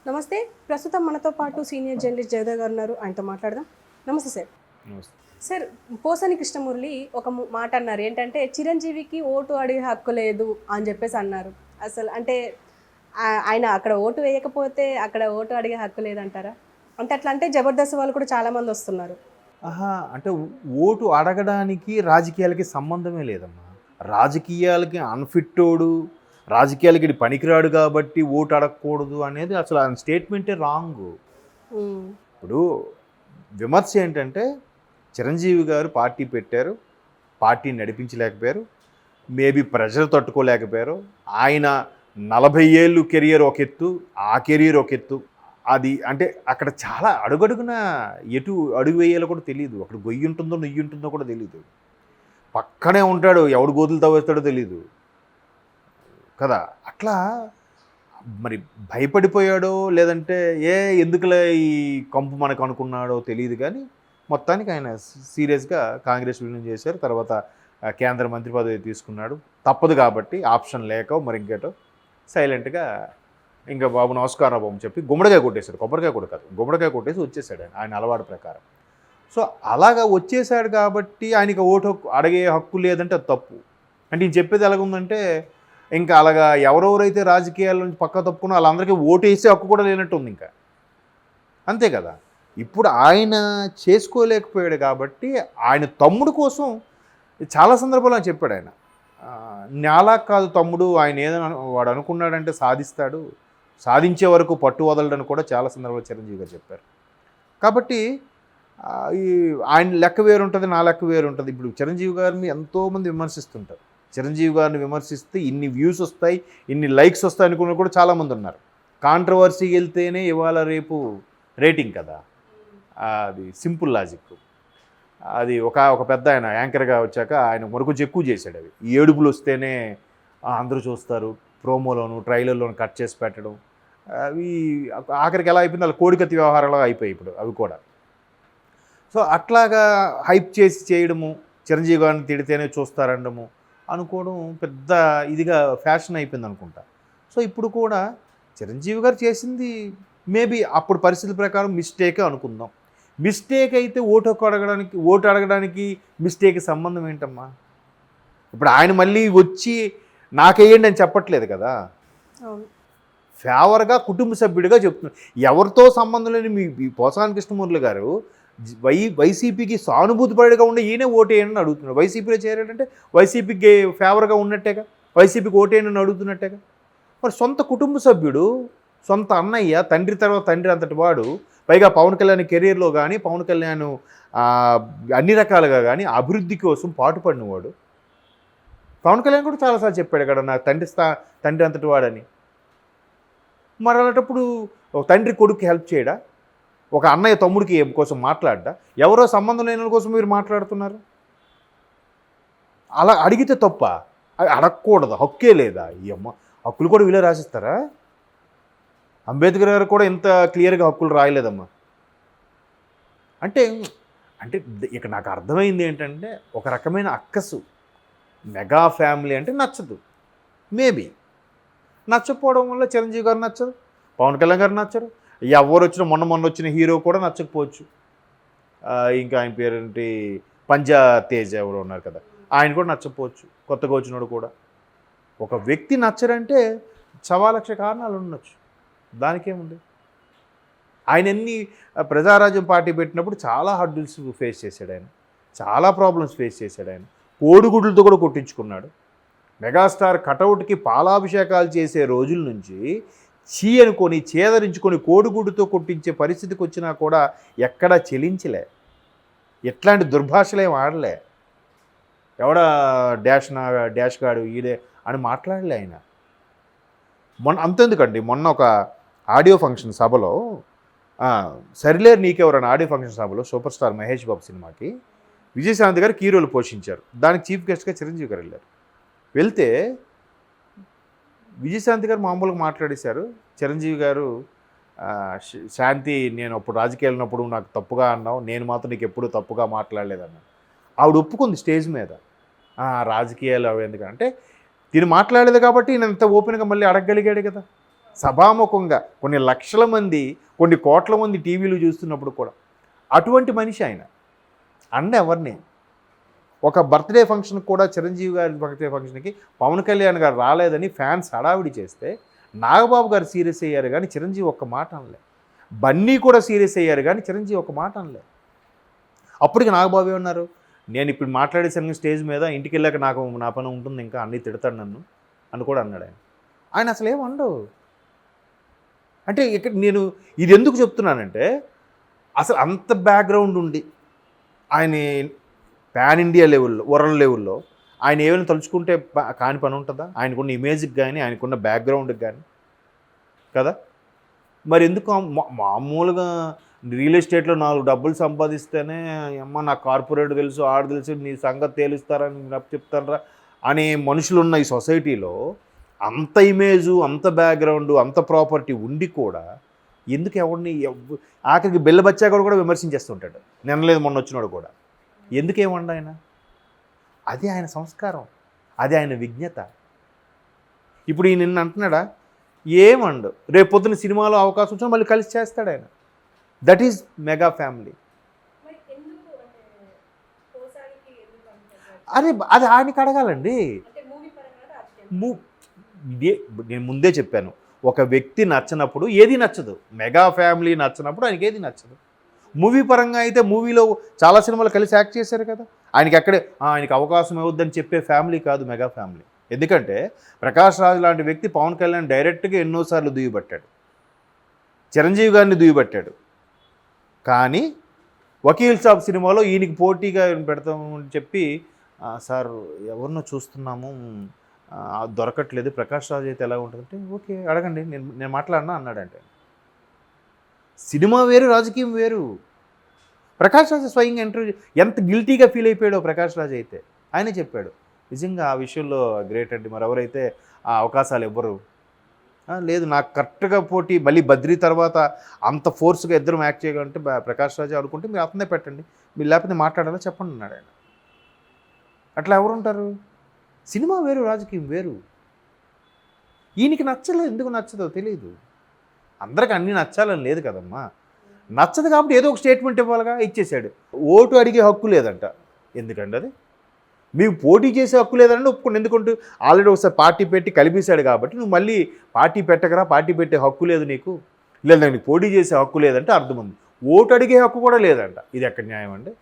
నమస్తే. ప్రస్తుతం మనతో పాటు సీనియర్ జర్నలిస్ట్ జయదేవ్ గారు ఉన్నారు. ఆయనతో మాట్లాడదాం. నమస్తే సార్. నమస్తే. సార్, పోసాని కృష్ణమురళి ఒక మాట అన్నారు. ఏంటంటే చిరంజీవికి ఓటు అడిగే హక్కు లేదు అని చెప్పేసి అన్నారు. అసలు అంటే ఆయన అక్కడ ఓటు వేయకపోతే అక్కడ ఓటు అడిగే హక్కు లేదంటారా? అంటే అట్లా అంటే జబర్దస్త్ వాళ్ళు కూడా చాలామంది వస్తున్నారు. అంటే ఓటు అడగడానికి రాజకీయాలకి సంబంధమే లేదమ్మా. రాజకీయాలకి అన్ఫిట్టోడు, రాజకీయాలకి ఇది పనికిరాడు కాబట్టి ఓటు అడగకూడదు అనేది అసలు ఆయన స్టేట్మెంటే రాంగు. ఇప్పుడు విమర్శ ఏంటంటే చిరంజీవి గారు పార్టీ పెట్టారు, పార్టీని నడిపించలేకపోయారు, మేబీ ప్రజలు తట్టుకోలేకపోయారు. ఆయన 40 ఏళ్ళు కెరియర్ ఒక ఎత్తు, ఆ కెరియర్ ఒక ఎత్తు. అది అంటే అక్కడ చాలా అడుగడుగున ఎటు అడుగు వేయాలో కూడా తెలియదు. అక్కడ గొయ్యి ఉంటుందో నెయ్యి ఉంటుందో కూడా తెలియదు. పక్కనే ఉంటాడు, ఎవడు గోతులు తవ్వేస్తాడో తెలీదు కదా. అట్లా మరి భయపడిపోయాడో లేదంటే ఎందుకులే ఈ కంపు మనకు అనుకున్నాడో తెలియదు. కానీ మొత్తానికి ఆయన సీరియస్గా కాంగ్రెస్ విలీనం చేశారు. తర్వాత కేంద్ర మంత్రి పదవి తీసుకున్నాడు. తప్పదు కాబట్టి ఆప్షన్ లేక మరి ఇంకేటో సైలెంట్గా ఇంకా బాబు నమస్కారం బాబు చెప్పి గుమ్మడికాయ కొట్టేశాడు. కొబ్బరికాయ కూడా కాదు, గుమ్మడికాయ కొట్టేసి వచ్చేసాడు ఆయన అలవాటు ప్రకారం. సో అలాగా వచ్చేసాడు కాబట్టి ఆయనకి ఓటు అడిగే హక్కు లేదంటే అది తప్పు. అంటే ఈయన చెప్పేది ఎలాగుందంటే ఇంకా అలాగా ఎవరెవరైతే రాజకీయాల నుంచి పక్క తప్పుకున్నా వాళ్ళందరికీ ఓటు వేసే హక్కు కూడా లేనట్టు ఉంది ఇంకా. అంతే కదా. ఇప్పుడు ఆయన చేసుకోలేకపోయాడు కాబట్టి ఆయన తమ్ముడు కోసం చాలా సందర్భాల్లో చెప్పాడు ఆయన. నాలా కాదు తమ్ముడు, ఆయన ఏదైనా వాడు అనుకున్నాడంటే సాధిస్తాడు, సాధించే వరకు పట్టు వదలడని కూడా చాలా సందర్భాలు చిరంజీవి గారు చెప్పారు. కాబట్టి ఈ ఆయన లెక్క వేరుంటుంది, నా లెక్క వేరుంటుంది. ఇప్పుడు చిరంజీవి గారిని ఎంతోమంది విమర్శిస్తుంటారు. చిరంజీవి గారిని విమర్శిస్తే ఇన్ని వ్యూస్ వస్తాయి, ఇన్ని లైక్స్ వస్తాయి అనుకున్న కూడా చాలామంది ఉన్నారు. కాంట్రవర్సీకి వెళ్తేనే ఇవాళ రేపు రేటింగ్ కదా. అది సింపుల్ లాజిక్. అది ఒక పెద్ద ఆయన యాంకర్గా వచ్చాక ఆయన మరొక ఎక్కువ చేశాడు. అవి ఈ ఏడుపులు వస్తేనే అందరూ చూస్తారు, ప్రోమోలోను ట్రైలర్లోను కట్ చేసి పెట్టడం. అవి ఆఖరికి ఎలా అయిపోయింది, వాళ్ళ కోడికత్తి వ్యవహారాలు అయిపోయాయి ఇప్పుడు అవి కూడా. సో అట్లాగా హైప్ చేసి చేయడము, చిరంజీవి గారిని తిడితేనే చూస్తారనడము అనుకోవడం పెద్ద ఇదిగా ఫ్యాషన్ అయిపోయింది అనుకుంటా. సో ఇప్పుడు కూడా చిరంజీవి గారు చేసింది మేబీ అప్పుడు పరిస్థితుల ప్రకారం మిస్టేకే అనుకుందాం. మిస్టేక్ అయితే ఓటు అడగడానికి మిస్టేక్ సంబంధం ఏంటమ్మా? ఇప్పుడు ఆయన మళ్ళీ వచ్చి నాకేయండి అని చెప్పట్లేదు కదా. ఫేవర్గా కుటుంబ సభ్యుడిగా చెప్తున్నారు. ఎవరితో సంబంధం లేని మీ పోసాని కృష్ణమురళి గారు వైసీపీకి సానుభూతిపడిగా ఉండే ఈయనే ఓటేయండి అడుగుతున్నారు. వైసీపీలో చేరాడంటే వైసీపీకి ఫేవర్గా ఉన్నట్టేగా, వైసీపీకి ఓటేయండి అడుగుతున్నట్టేగా. మరి సొంత కుటుంబ సభ్యుడు, సొంత అన్నయ్య, తండ్రి తర్వాత తండ్రి అంతటి వాడు, పైగా పవన్ కళ్యాణ్ కెరీర్లో కానీ పవన్ కళ్యాణ్ అన్ని రకాలుగా కానీ అభివృద్ధి కోసం పాటుపడినవాడు. పవన్ కళ్యాణ్ కూడా చాలాసార్లు చెప్పాడు కదా నా తండ్రి అంతటి వాడని. మరి అలాంటప్పుడు ఒక తండ్రి కొడుకు హెల్ప్ చేయడా? ఒక అన్నయ్య తమ్ముడికి కోసం మాట్లాడ్డా? ఎవరో సంబంధం లేని కోసం మీరు మాట్లాడుతున్నారు. అలా అడిగితే తప్ప, అడగకూడదు, హక్కే లేదా? ఈ అమ్మ హక్కులు కూడా వీళ్ళే రాసిస్తారా? అంబేద్కర్ గారు కూడా ఇంత క్లియర్గా హక్కులు రాయలేదమ్మా. అంటే ఇక నాకు అర్థమైంది ఏంటంటే ఒక రకమైన అక్కసు. మెగా ఫ్యామిలీ అంటే నచ్చదు. మేబీ నచ్చకపోవడం వల్ల చిరంజీవి గారు నచ్చదు, పవన్ కళ్యాణ్ గారు నచ్చరు, ఎవరు వచ్చిన మొన్న వచ్చిన హీరో కూడా నచ్చకపోవచ్చు. ఇంకా ఆయన పేరేంటి, పంజా తేజ్ ఎవరు ఉన్నారు కదా, ఆయన కూడా నచ్చకపోవచ్చు, కొత్తగా వచ్చినోడు కూడా. ఒక వ్యక్తి నచ్చరంటే 1,000,000 కారణాలు ఉండొచ్చు. దానికేముంది? ఆయన ఎన్ని ప్రజారాజ్యం పార్టీ పెట్టినప్పుడు చాలా హర్డిల్స్ ఫేస్ చేశాడు ఆయన, చాలా ప్రాబ్లమ్స్ ఫేస్ చేశాడు ఆయన. కోడిగుడ్లతో కూడా కొట్టించుకున్నాడు. మెగాస్టార్ కటౌట్కి పాలాభిషేకాలు చేసే రోజుల నుంచి చీ అనుకొని చేదరించుకొని కోడిగుడ్డుతో కొట్టించే పరిస్థితికి వచ్చినా కూడా ఎక్కడా చెలించలే, ఎట్లాంటి దుర్భాషలేం ఆడలే. ఎవడా డాష్ గాడు ఈడే అని మాట్లాడలే ఆయన. అంతెందుకండి, మొన్న ఒక ఆడియో ఫంక్షన్ సభలో సరిలేరు నీకెవరన్న ఆడియో ఫంక్షన్ సభలో సూపర్ స్టార్ మహేష్ బాబు సినిమాకి విజయశాంతి గారు కీ రోల్ పోషించారు. దానికి చీఫ్ గెస్ట్గా చిరంజీవి గారు వెళ్ళారు. వెళ్తే విజయశాంతి గారు మామూలుగా మాట్లాడేశారు. చిరంజీవి గారు, శాంతి నేను అప్పుడు రాజకీయాలు ఉన్నప్పుడు నాకు తప్పుగా అన్నావు, నేను మాత్రం నీకు ఎప్పుడు తప్పుగా మాట్లాడలేదన్నా. ఆవిడ ఒప్పుకుంది స్టేజ్ మీద. రాజకీయాలు అవి ఎందుకంటే తిని మాట్లాడలేదు కాబట్టి నేను ఎంత ఓపెన్గా మళ్ళీ అడగగలిగాడు కదా. సభాముఖంగా కొన్ని లక్షల మంది కొన్ని కోట్ల మంది టీవీలు చూస్తున్నప్పుడు కూడా అటువంటి మనిషి ఆయన. ఎవరిని ఒక బర్త్డే ఫంక్షన్కి కూడా చిరంజీవి గారి బర్త్డే ఫంక్షన్కి పవన్ కళ్యాణ్ గారు రాలేదని ఫ్యాన్స్ హడావిడి చేస్తే నాగబాబు గారు సీరియస్ అయ్యారు కానీ చిరంజీవి ఒక్క మాట అనలే. బన్నీ కూడా సీరియస్ అయ్యారు కానీ చిరంజీవి ఒక్క మాట అనలే. అప్పటికి నాగబాబు ఏమన్నారు, నేను ఇప్పుడు మాట్లాడేసరికి స్టేజ్ మీద ఇంటికి వెళ్ళాక నా పని ఉంటుంది, ఇంకా అన్నీ తిడతాడు నన్ను అని కూడా అన్నాడు ఆయన అసలు ఏమండవు. అంటే ఇక్కడ నేను ఇది ఎందుకు చెప్తున్నానంటే, అసలు అంత బ్యాక్గ్రౌండ్ ఉండి ఆయన పాన్ ఇండియా లెవెల్లో వరల్డ్ లెవెల్లో ఆయన ఏమైనా తలుచుకుంటే కాని పని ఉంటుందా? ఆయనకున్న ఇమేజ్కి కానీ ఆయనకున్న బ్యాక్గ్రౌండ్కి కానీ కదా. మరి ఎందుకు మామూలుగా రియల్ ఎస్టేట్లో 4 డబ్బులు సంపాదిస్తేనే అమ్మ నా కార్పొరేట్ తెలుసు ఆడు తెలుసు నీ సంగతి తేలుస్తారని చెప్తారా అనే మనుషులు ఉన్న ఈ సొసైటీలో అంత ఇమేజు అంత బ్యాక్గ్రౌండ్ అంత ప్రాపర్టీ ఉండి కూడా ఎందుకు ఎవరిని ఆఖరికి బెల్ల బచ్చా కూడా విమర్శించేస్తుంటాడు. నిన్నలేదు మొన్న వచ్చినాడు కూడా. ఎందుకేమండి ఆయన? అది ఆయన సంస్కారం, అది ఆయన విజ్ఞత. ఇప్పుడు ఈ నిన్న అంటున్నాడా? ఏమండు. రేపు పొద్దున సినిమాలో అవకాశం వచ్చినా మళ్ళీ కలిసి చేస్తాడు ఆయన. That is mega family. అది ఆయనకి అడగాలండి. నేను ముందే చెప్పాను, ఒక వ్యక్తి నచ్చినప్పుడు ఏది నచ్చదు. మెగా ఫ్యామిలీ నచ్చినప్పుడు ఆయనకి ఏది నచ్చదు. మూవీ పరంగా అయితే మూవీలో చాలా సినిమాలు కలిసి యాక్ట్ చేశారు కదా. ఆయనకి అవకాశం ఇవ్వద్దని చెప్పే ఫ్యామిలీ కాదు మెగా ఫ్యామిలీ. ఎందుకంటే ప్రకాష్ రాజ్ లాంటి వ్యక్తి పవన్ కళ్యాణ్ డైరెక్ట్గా ఎన్నోసార్లు దుయ్యబట్టాడు, చిరంజీవి గారిని దుయ్యబట్టాడు. కానీ వకీల్ సాబ్ సినిమాలో ఈయనకి పోటీగా పెడతామని చెప్పి సార్ ఎవరినో చూస్తున్నాము దొరకట్లేదు, ప్రకాష్ రాజ్ అయితే ఎలా ఉంటుందంటే ఓకే అడగండి నేను మాట్లాడినా అన్నాడంటే. సినిమా వేరు రాజకీయం వేరు. ప్రకాష్ రాజ్ స్వయంగా ఇంటర్వ్యూ ఎంత గిల్టీగా ఫీల్ అయిపోయాడో ప్రకాష్ రాజ్ అయితే ఆయనే చెప్పాడు. నిజంగా ఆ విషయంలో గ్రేట్ అండి. మరి ఎవరైతే ఆ అవకాశాలు ఇవ్వరు. లేదు నాకు కరెక్ట్గా పోటీ మళ్ళీ బద్రీ తర్వాత అంత ఫోర్స్గా ఇద్దరం యాక్ట్ చేయగలంటే ప్రకాష్ రాజ్ అనుకుంటే మీరు అతనే పెట్టండి, మీరు లేకపోతే మాట్లాడాలో చెప్పండి అన్నాడు ఆయన. అట్లా ఎవరు ఉంటారు? సినిమా వేరు రాజకీయం వేరు. ఈయనకి నచ్చలేదు, ఎందుకు నచ్చదో తెలియదు. అందరికి అన్నీ నచ్చాలని లేదు కదమ్మా. నచ్చదు కాబట్టి ఏదో ఒక స్టేట్మెంట్ ఇవ్వాలిగా, ఇచ్చేసాడు. ఓటు అడిగే హక్కు లేదంట. ఎందుకండి అది? మీకు పోటీ చేసే హక్కు లేదంటే ఒప్పుకోండి. ఎందుకంటూ ఆల్రెడీ ఒకసారి పార్టీ పెట్టి కలిపేశాడు కాబట్టి నువ్వు మళ్ళీ పార్టీ పెట్టకరా, పార్టీ పెట్టే హక్కు లేదు నీకు, లేదా నీకు పోటీ చేసే హక్కు లేదంటే అర్థం ఉంది. ఓటు అడిగే హక్కు కూడా లేదంట. ఇది ఎక్కడ న్యాయం అండి?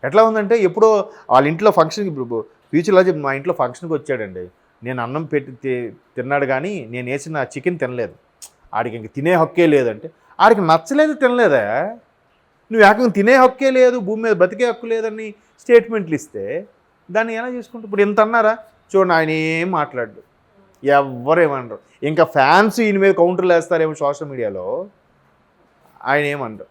ఎట్లా ఉందంటే ఎప్పుడో వాళ్ళ ఇంట్లో ఫంక్షన్కి, ఇప్పుడు ఫ్యూచర్లో చెప్పి మా ఇంట్లో ఫంక్షన్కి వచ్చాడండి, నేను అన్నం పెట్టి తిన్నాడు కానీ నేను వేసిన చికెన్ తినలేదు, ఆడికి ఇంక తినే హక్కే లేదంటే ఆడికి నచ్చలేదు, తినలేదా? నువ్వు ఏకంగా తినే హక్కే లేదు, భూమి మీద బతికే హక్కు లేదని స్టేట్మెంట్లు ఇస్తే దాన్ని ఎలా చేసుకుంటూ ఇప్పుడు ఇంత అన్నారా? చూడండి ఆయన ఏం మాట్లాడు, ఎవరేమనరు. ఇంకా ఫ్యాన్స్ ఈయన మీద కౌంటర్లు వేస్తారేమో సోషల్ మీడియాలో, ఆయన ఏమనరు.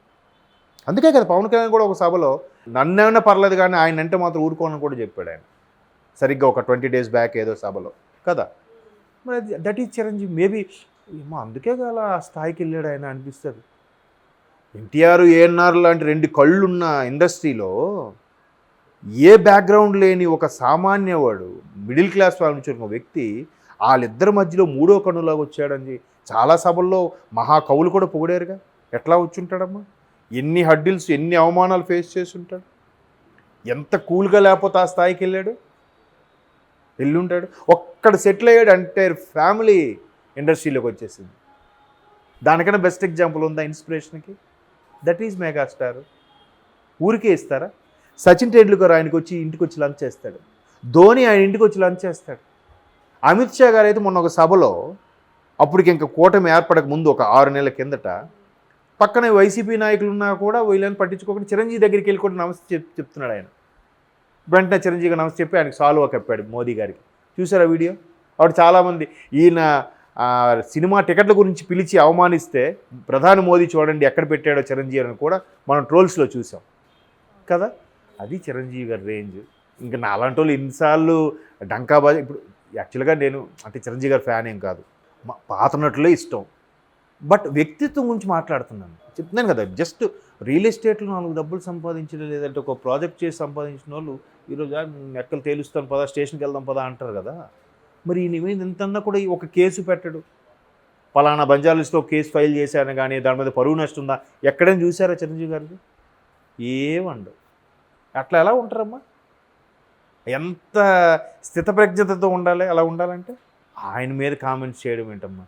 అందుకే కదా పవన్ కళ్యాణ్ కూడా ఒక సభలో నన్నేమైనా పర్లేదు కానీ ఆయన అంటే మాత్రం ఊరుకోనని కూడా చెప్పాడు ఆయన, సరిగ్గా ఒక 20 days బ్యాక్ ఏదో సభలో కదా. మరి దట్ ఈజ్ చిరంజీవి. మేబీ ఏమో అందుకే కదా ఆ స్థాయికి వెళ్ళాడు ఆయన అనిపిస్తుంది. ఎన్టీఆర్ ఏఎన్ఆర్ లాంటి 2 కళ్ళున్న ఇండస్ట్రీలో ఏ బ్యాక్గ్రౌండ్ లేని ఒక సామాన్యవాడు, మిడిల్ క్లాస్ వాళ్ళ నుంచి ఒక వ్యక్తి వాళ్ళిద్దరి మధ్యలో 3వ కన్నులాగా వచ్చాడని చాలా సభల్లో మహాకవులు కూడా పొగిడారుగా. ఎట్లా వచ్చుంటాడమ్మా? ఎన్ని హడ్డిల్స్, ఎన్ని అవమానాలు ఫేస్ చేసి ఉంటాడు. ఎంత కూల్గా లేకపోతే ఆ స్థాయికి వెళ్ళి ఉంటాడు. ఒక్కడ సెటిల్ అయ్యాడు అంటే ఫ్యామిలీ ఇండస్ట్రీలోకి వచ్చేసింది. దానికన్నా బెస్ట్ ఎగ్జాంపుల్ ఉందా ఇన్స్పిరేషన్కి? That is megastar. ఊరికే ఇస్తారా? సచిన్ టెండూల్కర్ ఆయనకి వచ్చి ఇంటికి వచ్చి లంచ్ చేస్తాడు, ధోని ఆయన ఇంటికి వచ్చి లంచ్ చేస్తాడు. అమిత్ షా గారు అయితే మొన్న ఒక సభలో, అప్పటికి ఇంకా కూటమి ఏర్పడక ముందు ఒక 6 నెలల కిందట, పక్కన వైసీపీ నాయకులు ఉన్నా కూడా వీళ్ళని పట్టించుకోకుండా చిరంజీవి దగ్గరికి వెళ్ళి కూడా నమస్తే చెప్తున్నాడు ఆయన. వెంటనే చిరంజీవి నమస్తే చెప్పి ఆయనకి సాల్వా కప్పాడు మోదీ గారికి. చూసారా వీడియో? అప్పుడు చాలామంది ఈయన సినిమా టికెట్ల గురించి పిలిచి అవమానిస్తే ప్రధాని మోదీ చూడండి ఎక్కడ పెట్టాడో చిరంజీవి అని కూడా మనం ట్రోల్స్లో చూసాం కదా. అది చిరంజీవి గారి రేంజ్. ఇంకా నా అలాంటి వాళ్ళు ఎన్నిసార్లు డంకాబాజీ. ఇప్పుడు యాక్చువల్గా నేను అంటే చిరంజీవి గారి ఫ్యాన్ ఏం కాదు, పాత నటులే ఇష్టం. బట్ వ్యక్తిత్వం గురించి మాట్లాడుతున్నాను, చెప్తున్నాను కదా. జస్ట్ రియల్ ఎస్టేట్లో 4 డబ్బులు సంపాదించడం, లేదంటే ఒక ప్రాజెక్ట్ చేసి సంపాదించిన వాళ్ళు ఈరోజు ఎక్కలు తేలుస్తాను పదా, స్టేషన్కి వెళ్దాం పదా అంటారు కదా. మరి ఈయన మీద ఎంతన్నా కూడా ఒక కేసు పెట్టడు, పలానా బంజారాస్లో కేసు ఫైల్ చేశాను కానీ దాని మీద పరువు నష్టం ఉందా ఎక్కడైనా చూసారా చిరంజీవి గారిది? ఏమండు. అట్లా ఎలా ఉంటారమ్మా? ఎంత స్థితప్రజ్ఞతతో ఉండాలి అలా ఉండాలంటే? ఆయన మీద కామెంట్స్ చేయడం ఏంటమ్మా?